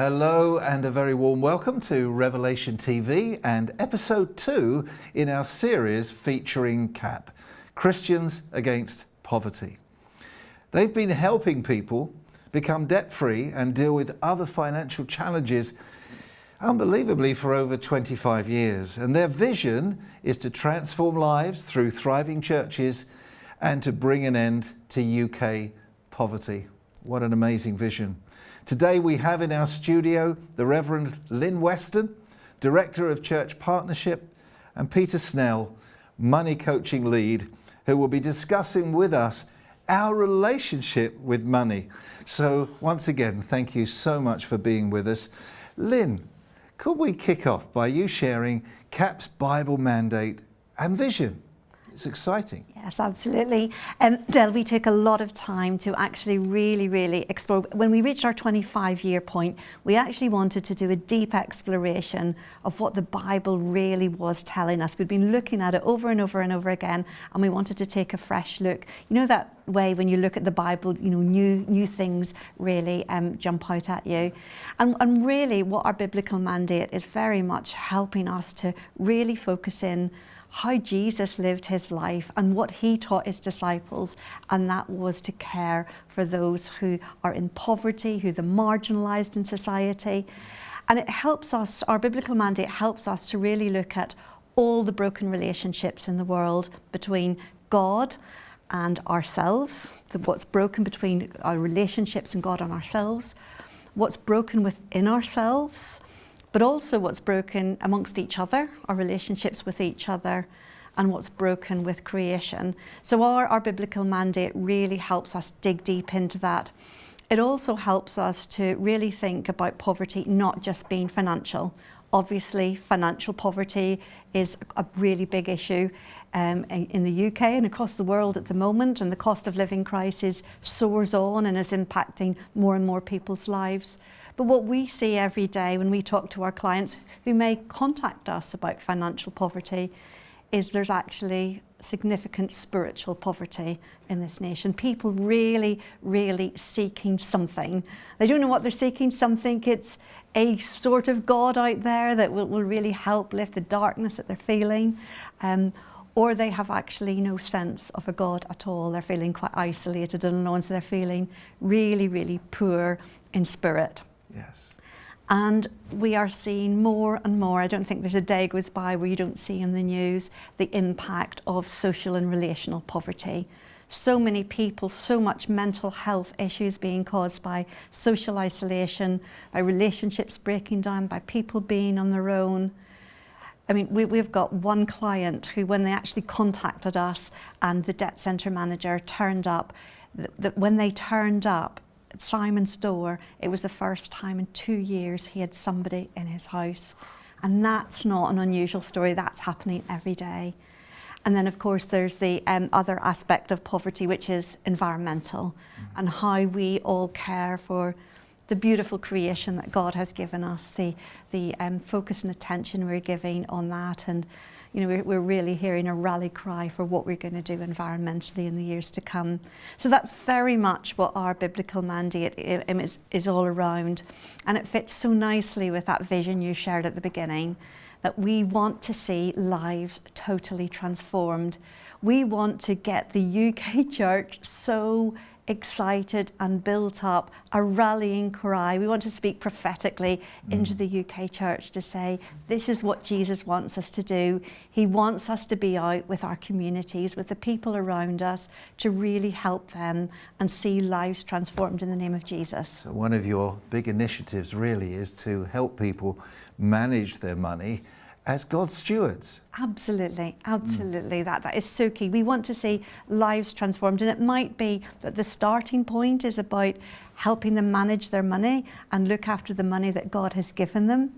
Hello and a very warm welcome to Revelation TV and episode 2 in our series featuring CAP, Christians Against Poverty. They've been helping people become debt-free and deal with other financial challenges unbelievably for over 25 years. And their vision is to transform lives through thriving churches and to bring an end to UK poverty. What an amazing vision. Today we have in our studio the Reverend Lynn Weston, Director of Church Partnership, and Peter Snell, Money Coaching Lead, who will be discussing with us our relationship with money. So once again, thank you so much for being with us. Lynn, could we kick off by you sharing CAP's Bible mandate and vision? It's exciting. Yes, absolutely. Del, we took a lot of time to actually really explore. When we reached our 25-year point, we actually wanted to do a deep exploration of what the Bible really was telling us. We'd been looking at it over and over and over again, and we wanted to take a fresh look. You know that way when you look at the Bible, you know, new things really jump out at you. And really what our biblical mandate is very much helping us to really focus in how Jesus lived his life and what he taught his disciples, and that was to care for those who are in poverty, who are the marginalized in society. And it helps us, our biblical mandate helps us to really look at all the broken relationships in the world between God and ourselves, what's broken between our relationships and God and ourselves, what's broken within ourselves, but also what's broken amongst each other, our relationships with each other, and what's broken with creation. So our biblical mandate really helps us dig deep into that. It also helps us to really think about poverty not just being financial. Obviously, financial poverty is a really big issue in the UK and across the world at the moment, and the cost of living crisis soars on and is impacting more and more people's lives. But what we see every day when we talk to our clients who may contact us about financial poverty is there's actually significant spiritual poverty in this nation. People really seeking something. They don't know what they're seeking. Some think it's a sort of God out there that will really help lift the darkness that they're feeling. Or they have actually no sense of a God at all. They're feeling quite isolated and alone, so they're feeling really poor in spirit. Yes. And we are seeing more and more, I don't think there's a day goes by where you don't see in the news the impact of social and relational poverty. So many people, so much mental health issues being caused by social isolation, by relationships breaking down, by people being on their own. I mean, we've got one client who, when they actually contacted us and the debt centre manager turned up, when they turned up at Simon's door, it was the first time in 2 years he had somebody in his house. And that's not an unusual story, that's happening every day. And then of course there's the other aspect of poverty, which is environmental, and how we all care for the beautiful creation that God has given us, the focus and attention we're giving on that. And you know, we're really hearing a rally cry for what we're going to do environmentally in the years to come. So that's very much what our biblical mandate is all around. And it fits so nicely with that vision you shared at the beginning, that we want to see lives totally transformed. We want to get the UK church so excited and built up, a rallying cry. We want to speak prophetically into the UK church to say, this is what Jesus wants us to do. He wants us to be out with our communities, with the people around us, to really help them and see lives transformed in the name of Jesus. So one of your big initiatives really is to help people manage their money as God's stewards. Absolutely. That is so key. We want to see lives transformed, and it might be that the starting point is about helping them manage their money and look after the money that God has given them.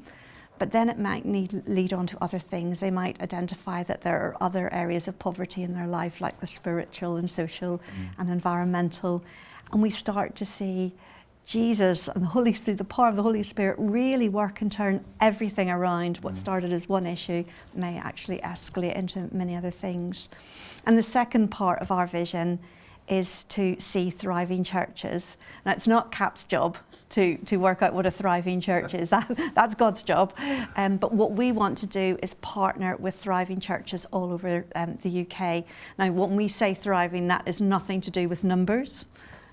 But then it might lead on to other things. They might identify that there are other areas of poverty in their life, like the spiritual and social and environmental. And we start to see Jesus and the Holy Spirit, the power of the Holy Spirit, really work and turn everything around. What started as one issue may actually escalate into many other things. And the second part of our vision is to see thriving churches. Now, it's not CAP's job to work out what a thriving church is. That's God's job. But what we want to do is partner with thriving churches all over the UK. Now, when we say thriving, that is nothing to do with numbers,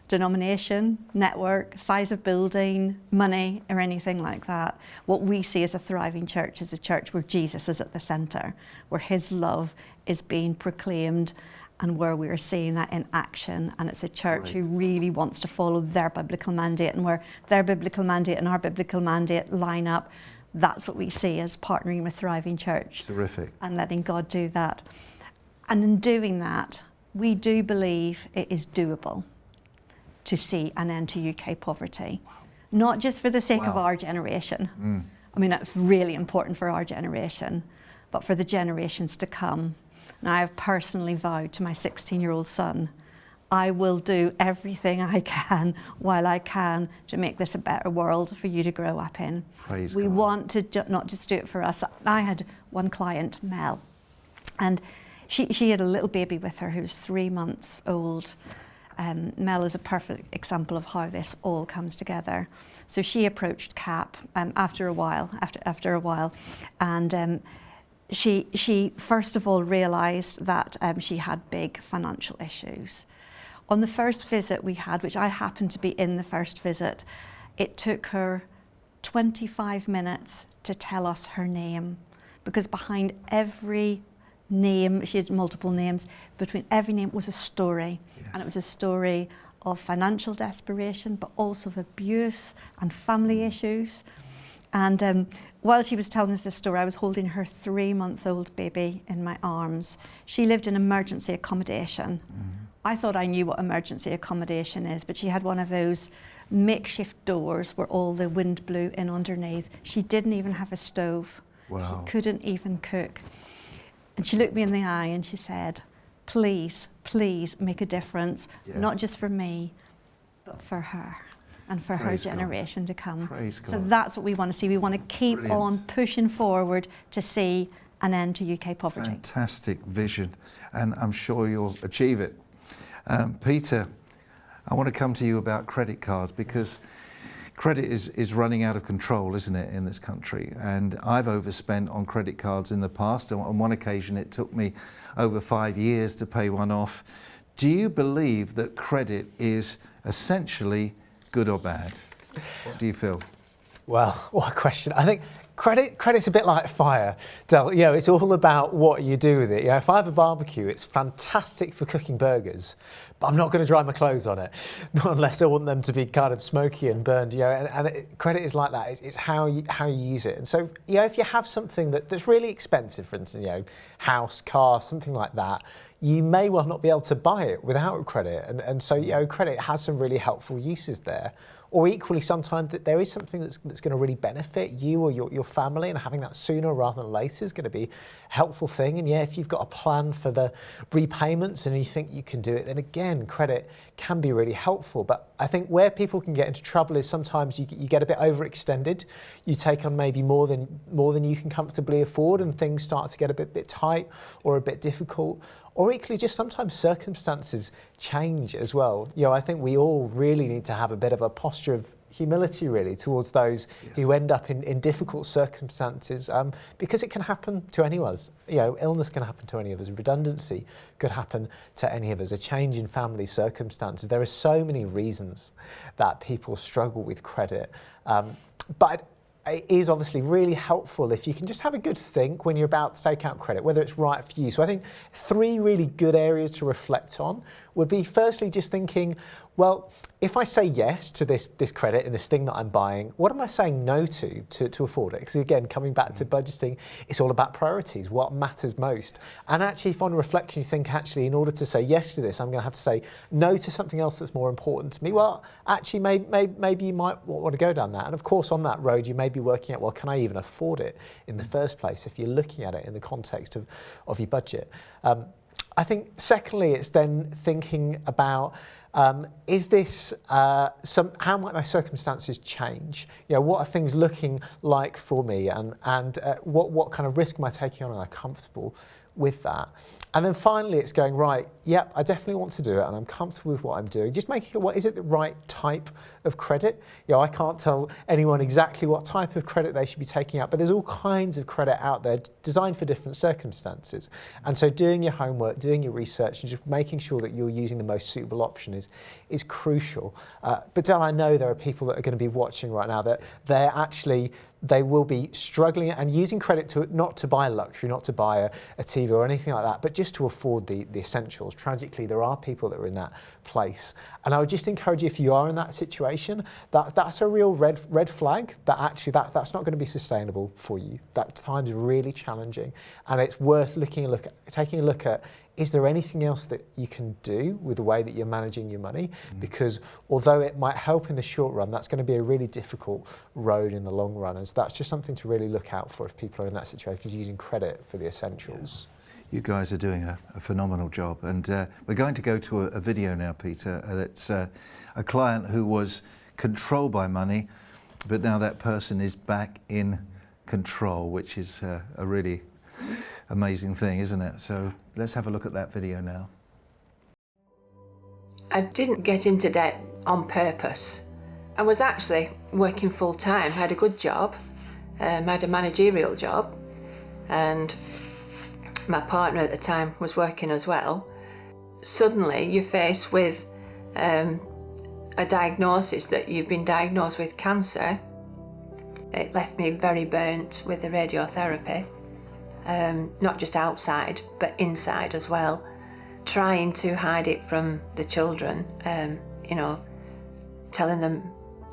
denomination, network, size of building, money, or anything like that. What we see as a thriving church is a church where Jesus is at the centre, where his love is being proclaimed, and where we're seeing that in action. And it's a church who really wants to follow their biblical mandate, and where their biblical mandate and our biblical mandate line up. That's what we see as partnering with Thriving Church. Terrific. And letting God do that. And in doing that, we do believe it is doable to see an end to UK poverty. Not just for the sake of our generation. I mean, that's really important for our generation, but for the generations to come. Now, I have personally vowed to my 16-year-old son, I will do everything I can while I can to make this a better world for you to grow up in. Praise we God. want to not just do it for us. I had one client, Mel, and she had a little baby with her who was 3 months old. Mel is a perfect example of how this all comes together. So she approached CAP after a while, and she first of all realised that she had big financial issues. On the first visit we had, which I happened to be in the first visit, it took her 25 minutes to tell us her name, because behind every name, she had multiple names, between every name was a story. Yes. And it was a story of financial desperation, but also of abuse and family issues. And while she was telling us this story, I was holding her 3-month-old baby in my arms. She lived in emergency accommodation. I thought I knew what emergency accommodation is, but she had one of those makeshift doors where all the wind blew in underneath. She didn't even have a stove. Wow. She couldn't even cook. And she looked me in the eye and she said, please, please make a difference, Yes. not just for me, but for her and for Praise her God. generation to come. Praise So God. that's what we want to see. We want to keep Brilliant. on pushing forward to see an end to UK poverty. Fantastic vision, and I'm sure you'll achieve it. Peter, I want to come to you about credit cards, because credit is running out of control, isn't it, in this country? And I've overspent on credit cards in the past. On one occasion, it took me over 5 years to pay one off. Do you believe that credit is essentially good or bad? What do you feel? Well, what a question. I think credit's a bit like fire, Del. You know, it's all about what you do with it. You know, if I have a barbecue, it's fantastic for cooking burgers, but I'm not going to dry my clothes on it, not unless I want them to be kind of smoky and burned. You know, and credit is like that. It's how you use it. And so, you know, if you have something that's really expensive, for instance, you know, house, car, something like that, you may well not be able to buy it without credit. And so, you know, credit has some really helpful uses there. Or equally, sometimes that there is something that's going to really benefit you or your family, and having that sooner rather than later is going to be a helpful thing. And yeah, if you've got a plan for the repayments and you think you can do it, then again, credit can be really helpful. But I think where people can get into trouble is sometimes you get a bit overextended. You take on maybe more than you can comfortably afford, and things start to get a bit tight or a bit difficult. Or equally, just sometimes circumstances change as well. You know, I think we all really need to have a bit of a posture of humility, really, towards those who end up in difficult circumstances, because it can happen to any of us. You know, illness can happen to any of us. Redundancy could happen to any of us. A change in family circumstances. There are so many reasons that people struggle with credit, but it is obviously really helpful if you can just have a good think when you're about to take out credit, whether it's right for you. So I think 3 really good areas to reflect on would be, firstly, just thinking, well, if I say yes to this credit and this thing that I'm buying, what am I saying no to afford it? Because again, coming back to budgeting, it's all about priorities, what matters most. And actually, if on reflection you think, actually, in order to say yes to this, I'm going to have to say no to something else that's more important to me, well, actually, maybe you might want to go down that. And of course, on that road, you may be working out, well, can I even afford it in the first place, if you're looking at it in the context of your budget. I think secondly, it's then thinking about, is this how might my circumstances change? You know, what are things looking like for me, and what kind of risk am I taking on? Am I comfortable with that. And then finally it's going, right, yep, I definitely want to do it and I'm comfortable with what I'm doing. Just making sure, is it the right type of credit? I can't tell anyone exactly what type of credit they should be taking out, but there's all kinds of credit out there designed for different circumstances. And so doing your homework, doing your research and just making sure that you're using the most suitable option is crucial. But Del, I know there are people that are going to be watching right now that they will be struggling and using credit not to buy luxury, not to buy a TV or anything like that, but just to afford the essentials. Tragically, there are people that are in that place. And I would just encourage you, if you are in that situation, that's a real red flag, that actually that's not going to be sustainable for you. That time's really challenging. And it's worth taking a look at, is there anything else that you can do with the way that you're managing your money? Because although it might help in the short run, that's going to be a really difficult road in the long run. And so that's just something to really look out for if people are in that situation, using credit for the essentials. Yeah. You guys are doing a phenomenal job. And we're going to go to a video now, Peter. That's a client who was controlled by money, but now that person is back in control, which is a really amazing thing, isn't it? So let's have a look at that video now. I didn't get into debt on purpose. I was actually working full time. I had a good job. I had a managerial job, and my partner at the time was working as well. Suddenly you're faced with a diagnosis that you've been diagnosed with cancer. It left me very burnt with the radiotherapy. Not just outside, but inside as well. Trying to hide it from the children, telling them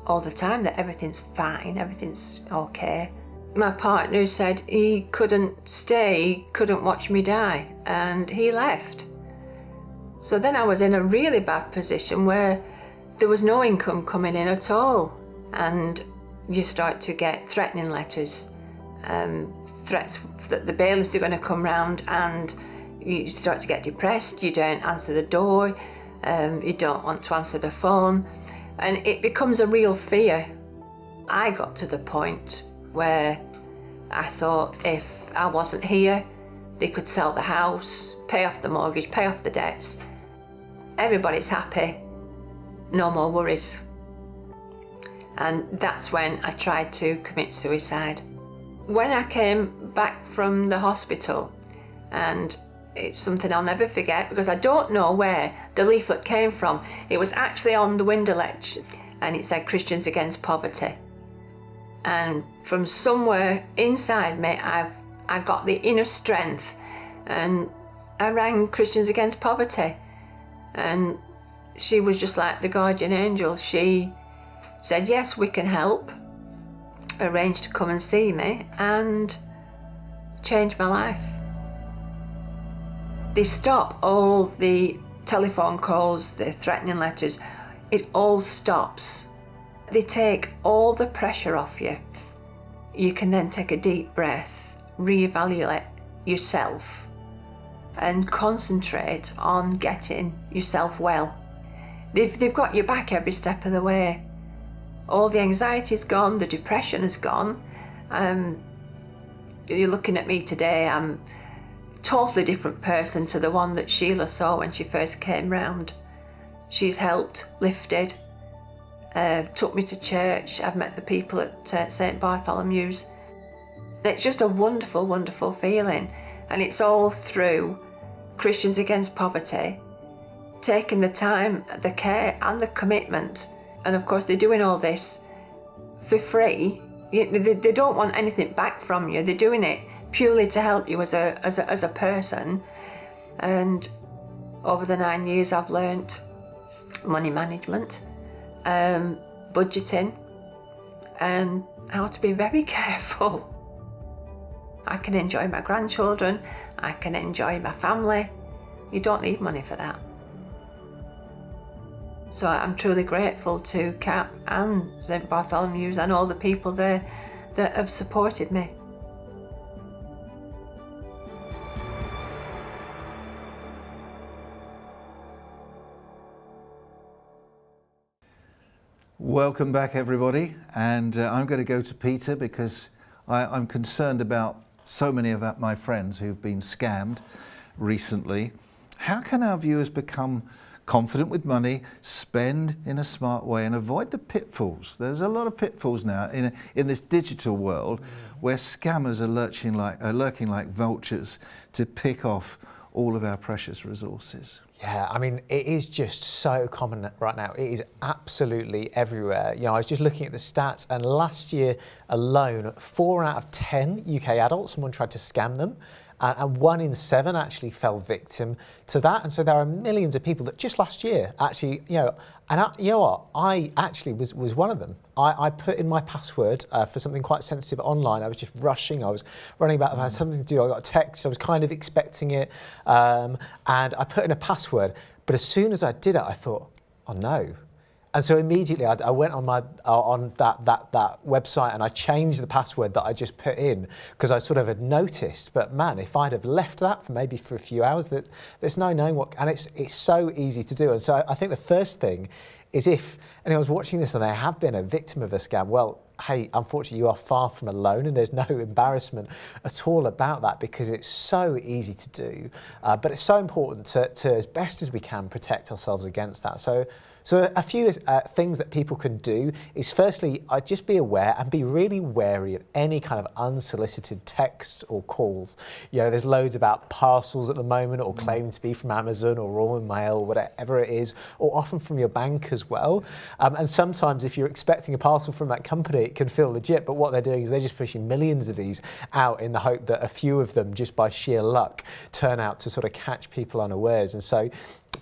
all the time that everything's fine, everything's okay. My partner said he couldn't stay, he couldn't watch me die, and he left. So then I was in a really bad position where there was no income coming in at all, and you start to get threatening letters, threats that the bailiffs are going to come round, and you start to get depressed. You don't answer the door, you don't want to answer the phone, and it becomes a real fear. I got to the point where I thought if I wasn't here, they could sell the house, pay off the mortgage, pay off the debts. Everybody's happy, no more worries. And that's when I tried to commit suicide. When I came back from the hospital, and it's something I'll never forget because I don't know where the leaflet came from. It was actually on the window ledge and it said Christians Against Poverty. And from somewhere inside me, I got the inner strength, and I rang Christians Against Poverty, and she was just like the guardian angel. She said, yes, we can help, arranged to come and see me, and changed my life. They stop all the telephone calls, the threatening letters, it all stops. They take all the pressure off you. You can then take a deep breath, reevaluate yourself, and concentrate on getting yourself well. They've got your back every step of the way. All the anxiety's gone, the depression is gone. You're looking at me today, I'm a totally different person to the one that Sheila saw when she first came round. She's helped, lifted, took me to church. I've met the people at St Bartholomew's. It's just a wonderful, wonderful feeling, and it's all through Christians Against Poverty, taking the time, the care and the commitment. And of course they're doing all this for free. They don't want anything back from you. They're doing it purely to help you as a person. And over the 9 years I've learnt money management, budgeting, and how to be very careful. I can enjoy my grandchildren, I can enjoy my family. You don't need money for that. So I'm truly grateful to CAP and St Bartholomew's and all the people there that have supported me. Welcome back, everybody. And I'm going to go to Peter because I'm concerned about so many of my friends who've been scammed recently. How can our viewers become confident with money, spend in a smart way and avoid the pitfalls? There's a lot of pitfalls now in this digital world where scammers are lurking like vultures to pick off all of our precious resources. Yeah, I mean, it is just so common right now. It is absolutely everywhere. You know, I was just looking at the stats, and last year alone, 4 out of 10 UK adults, someone tried to scam them. And 1 in 7 actually fell victim to that. And so there are millions of people that just last year actually, you know, and you know what? I actually was one of them. I put in my password for something quite sensitive online. I was just rushing. I was running about. I had something to do. I got a text. I was kind of expecting it. And I put in a password. But as soon as I did it, I thought, oh no. And so immediately I went on that website and I changed the password that I just put in because I sort of had noticed. But man, if I'd have left that for maybe a few hours, there's no knowing what. And it's so easy to do. And so I think the first thing is if anyone's watching this and they have been a victim of a scam, well, hey, unfortunately, you are far from alone, and there's no embarrassment at all about that because it's so easy to do. But it's so important to, as best as we can, protect ourselves against that. So a few things that people can do is firstly, just be aware and be really wary of any kind of unsolicited texts or calls. You know, there's loads about parcels at the moment or claiming to be from Amazon or Royal Mail, whatever it is, or often from your bank as well. And sometimes if you're expecting a parcel from that company, it can feel legit, but what they're doing is they're just pushing millions of these out in the hope that a few of them, just by sheer luck, turn out to sort of catch people unawares. And so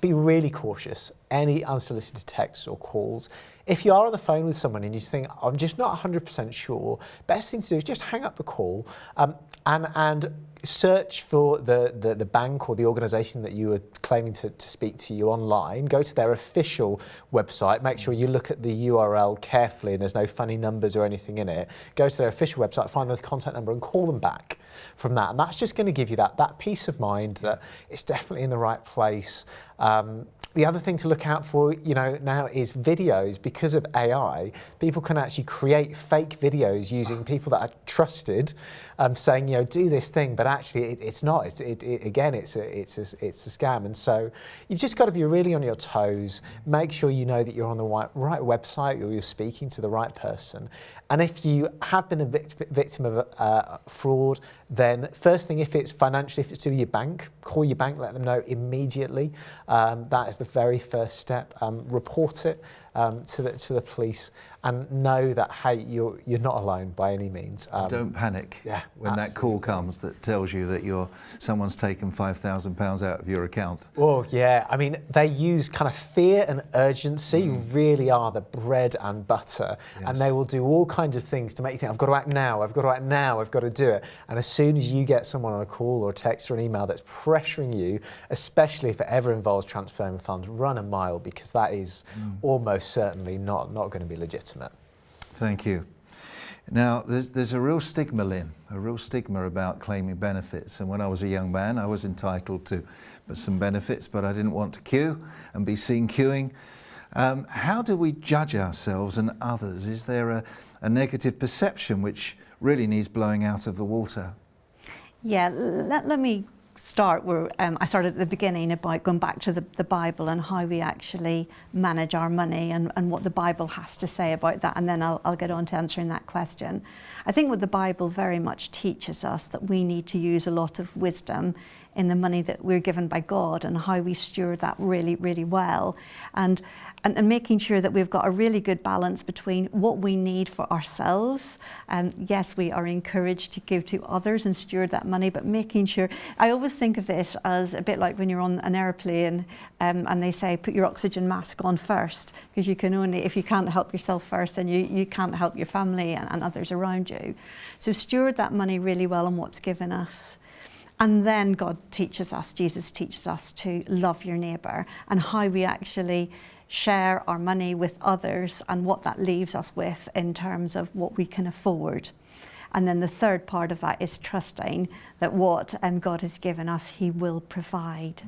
be really cautious. Any unsolicited texts or calls. If you are on the phone with someone and you think, I'm just not 100% sure, best thing to do is just hang up the call and search for the bank or the organisation that you are claiming to speak to you online. Go to their official website. Make sure you look at the URL carefully and there's no funny numbers or anything in it. Go to their official website, find the contact number and call them back from that. And that's just going to give you that peace of mind that it's definitely in the right place. The other thing to look out for, you know, now is videos. Because of AI, people can actually create fake videos using people that are trusted, saying, you know, do this thing, but actually it's not. Again, it's a scam. And so you've just got to be really on your toes. Make sure you know that you're on the right website or you're speaking to the right person. And if you have been a victim of fraud, then first thing, if it's financially, if it's to your bank, call your bank, let them know immediately. That is the very first step. Report it to the police and know that, hey, you're not alone by any means. Don't panic when that call comes that tells you that someone's taken £5,000 out of your account. Oh yeah, I mean, they use kind of fear and urgency really are the bread and butter. Yes. And they will do all kinds of things to make you think, I've got to act now, I've got to act now, I've got to do it. And as soon as you get someone on a call or a text or an email that's pressuring you, especially if it ever involves transferring funds, run a mile because that is almost certainly not going to be legitimate. Thank you. Now, there's a real stigma, Lynn, about claiming benefits. And when I was a young man, I was entitled to some benefits, but I didn't want to queue and be seen queuing. How do we judge ourselves and others? Is there a negative perception which really needs blowing out of the water? Yeah, let me start where I started at the beginning about going back to the Bible and how we actually manage our money and what the Bible has to say about that, and then I'll get on to answering that question. I think what the Bible very much teaches us that we need to use a lot of wisdom in the money that we're given by God and how we steward that really, really well. And making sure that we've got a really good balance between what we need for ourselves. And yes, we are encouraged to give to others and steward that money, but making sure, I always think of this as a bit like when you're on an airplane and they say, put your oxygen mask on first, because you can only, if you can't help yourself first, then you can't help your family and others around you. So steward that money really well on what's given us. And then God teaches us, Jesus teaches us to love your neighbour and how we actually share our money with others and what that leaves us with in terms of what we can afford. And then the third part of that is trusting that what God has given us, He will provide.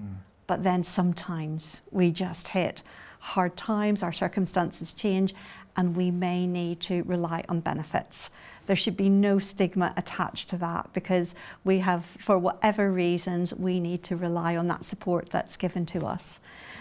But then sometimes we just hit hard times, our circumstances change, and we may need to rely on benefits. there should be no stigma attached to that, because we have, for whatever reasons, we need to rely on that support that's given to us.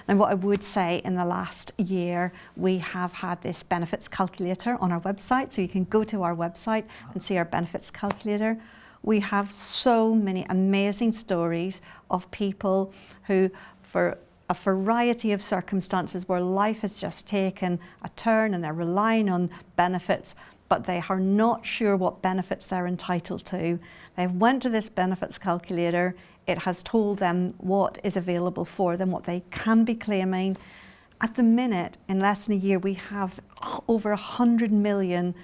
And what I would say, in the last year, we have had this benefits calculator on our website, so you can go to our website and see our benefits calculator. We have so many amazing stories of people who, for a variety of circumstances where life has just taken a turn and they're relying on benefits, but they are not sure what benefits they're entitled to. They've went to this benefits calculator. It has told them what is available for them, what they can be claiming. At the minute, in less than a year, we have over £100 million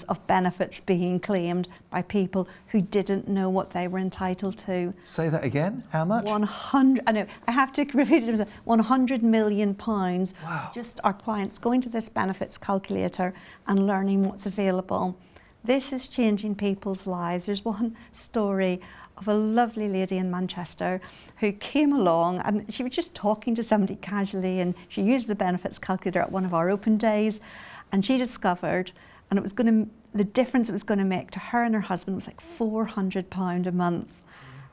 of benefits being claimed by people who didn't know what they were entitled to. Say that again. How much? 100. I know. I have to repeat it. £100 million. Wow. Just our clients going to this benefits calculator and learning what's available. This is changing people's lives. There's one story of a lovely lady in Manchester who came along, and she was just talking to somebody casually, and she used the benefits calculator at one of our open days, and she discovered, and it was the difference it was going to make to her and her husband was like £400 a month.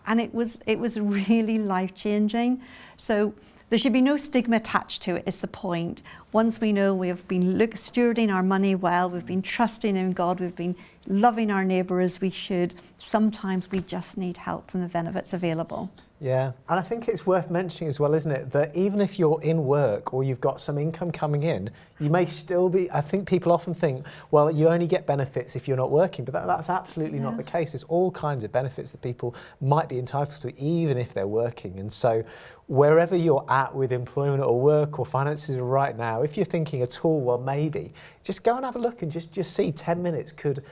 And it was really life-changing. So there should be no stigma attached to it, is the point. Once we know we have been stewarding our money well, we've been trusting in God, we've been loving our neighbour as we should, sometimes we just need help from the benefits available. Yeah, and I think it's worth mentioning as well, isn't it, that even if you're in work or you've got some income coming in, you may still be, I think people often think, well, you only get benefits if you're not working, but that's absolutely not the case. There's all kinds of benefits that people might be entitled to even if they're working. And so wherever you're at with employment or work or finances right now, if you're thinking at all, well, maybe, just go and have a look and just see 10 minutes could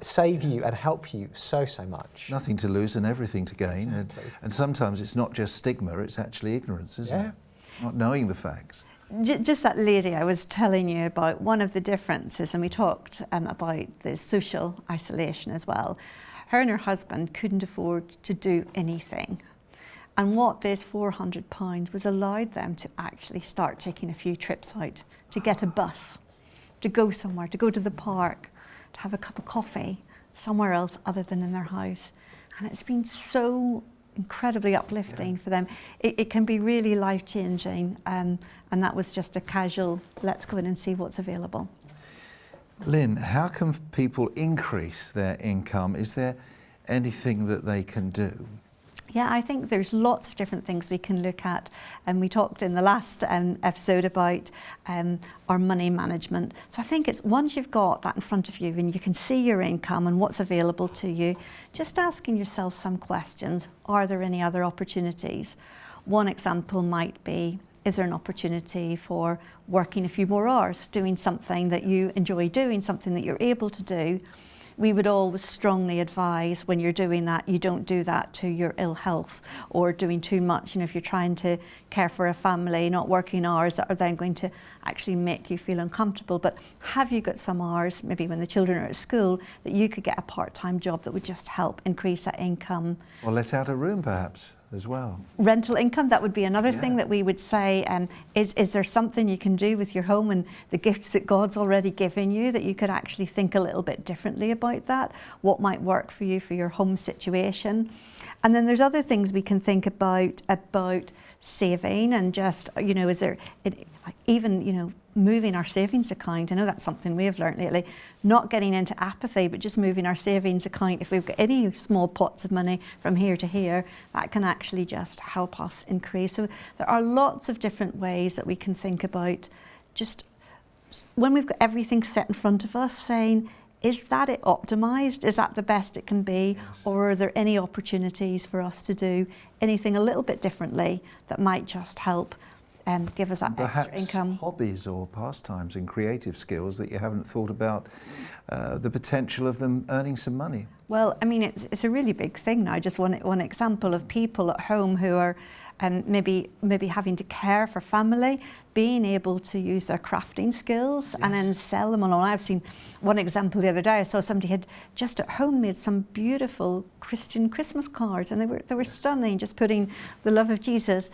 save you and help you so much. Nothing to lose and everything to gain. Exactly. And sometimes it's not just stigma, it's actually ignorance, isn't it? Not knowing the facts. Just that lady I was telling you about, one of the differences, and we talked about the social isolation as well. Her and her husband couldn't afford to do anything. And what this £400 was allowed them to actually start taking a few trips out, to get a bus, to go somewhere, to go to the park, to have a cup of coffee somewhere else other than in their house. And it's been so incredibly uplifting for them. It can be really life-changing, and that was just a casual, let's go in and see what's available. Lynn, how can people increase their income? Is there anything that they can do? Yeah, I think there's lots of different things we can look at, and we talked in the last episode about our money management. So I think it's once you've got that in front of you and you can see your income and what's available to you, just asking yourself some questions. Are there any other opportunities? One example might be, is there an opportunity for working a few more hours, doing something that you enjoy doing, something that you're able to do? We would always strongly advise when you're doing that, you don't do that to your ill health or doing too much. You know, if you're trying to care for a family, not working hours that are then going to actually make you feel uncomfortable. But have you got some hours, maybe when the children are at school, that you could get a part-time job that would just help increase that income? Or let out a room perhaps as well. Rental income, that would be another thing that we would say, is there something you can do with your home and the gifts that God's already given you that you could actually think a little bit differently about that? What might work for you for your home situation? And then there's other things we can think about saving, and just, you know, is there even, you know, moving our savings account. I know that's something we have learned lately, not getting into apathy, but just moving our savings account. If we've got any small pots of money from here to here, that can actually just help us increase. So there are lots of different ways that we can think about, just when we've got everything set in front of us, saying, is that it optimized? Is that the best it can be? Yes. Or are there any opportunities for us to do anything a little bit differently that might just help give us that extra income? Perhaps hobbies or pastimes and creative skills that you haven't thought about the potential of them earning some money. Well, I mean, it's a really big thing now. Just one example of people at home who are maybe having to care for family, being able to use their crafting skills and then sell them online. I've seen one example the other day. I saw somebody had just at home made some beautiful Christian Christmas cards, and they were stunning, just putting the love of Jesus,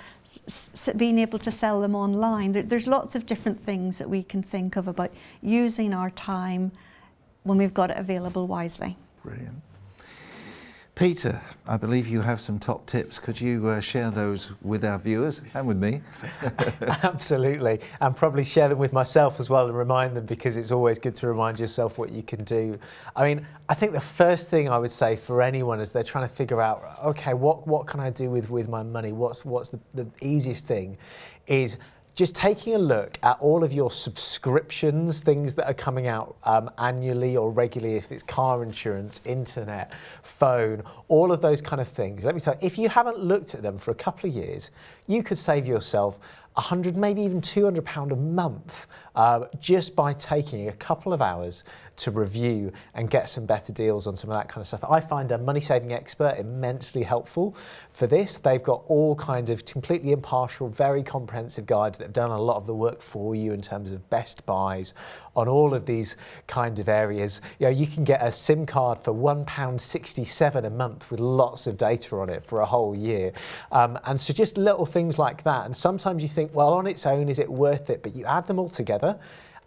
being able to sell them online. There's lots of different things that we can think of about using our time when we've got it available wisely. Brilliant. Peter, I believe you have some top tips. Could you share those with our viewers and with me? Absolutely, and probably share them with myself as well and remind them, because it's always good to remind yourself what you can do. I mean, I think the first thing I would say for anyone as they're trying to figure out, okay, what can I do with my money? What's the easiest thing is just taking a look at all of your subscriptions, things that are coming out annually or regularly, if it's car insurance, internet, phone, all of those kind of things. Let me tell you, if you haven't looked at them for a couple of years, you could save yourself £100, maybe even £200 a month just by taking a couple of hours to review and get some better deals on some of that kind of stuff. I find a Money Saving Expert immensely helpful for this. They've got all kinds of completely impartial, very comprehensive guides that have done a lot of the work for you in terms of best buys on all of these kind of areas. You know, you can get a SIM card for £1.67 a month with lots of data on it for a whole year. And so just little things like that. And sometimes you think, well, on its own, is it worth it? But you add them all together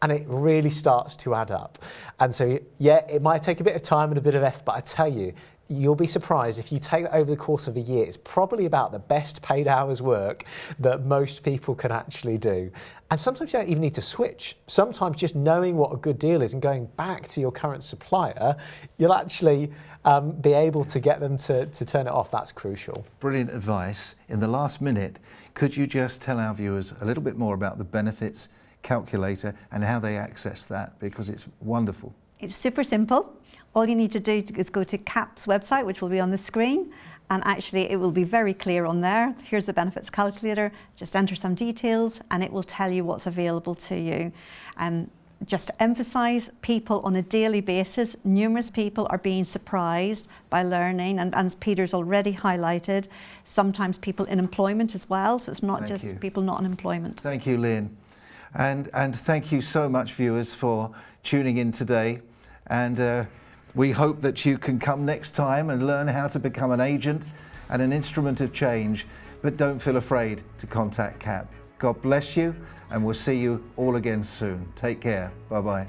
and it really starts to add up. And so, yeah, it might take a bit of time and a bit of effort, but I tell you, you'll be surprised if you take that over the course of a year. It's probably about the best paid hours work that most people can actually do. And sometimes you don't even need to switch. Sometimes just knowing what a good deal is and going back to your current supplier, you'll actually be able to get them to turn it off. That's crucial. Brilliant advice. In the last minute, could you just tell our viewers a little bit more about the benefits calculator and how they access that, because it's wonderful. It's super simple. All you need to do is go to CAP's website, which will be on the screen, and actually it will be very clear on there. Here's the benefits calculator, just enter some details and it will tell you what's available to you. Just to emphasise, people on a daily basis, numerous people are being surprised by learning, and as Peter's already highlighted, sometimes people in employment as well, so it's not just people not in employment. Thank you, Lynn. And thank you so much, viewers, for tuning in today. And we hope that you can come next time and learn how to become an agent and an instrument of change. But don't feel afraid to contact CAP. God bless you, and we'll see you all again soon. Take care. Bye-bye.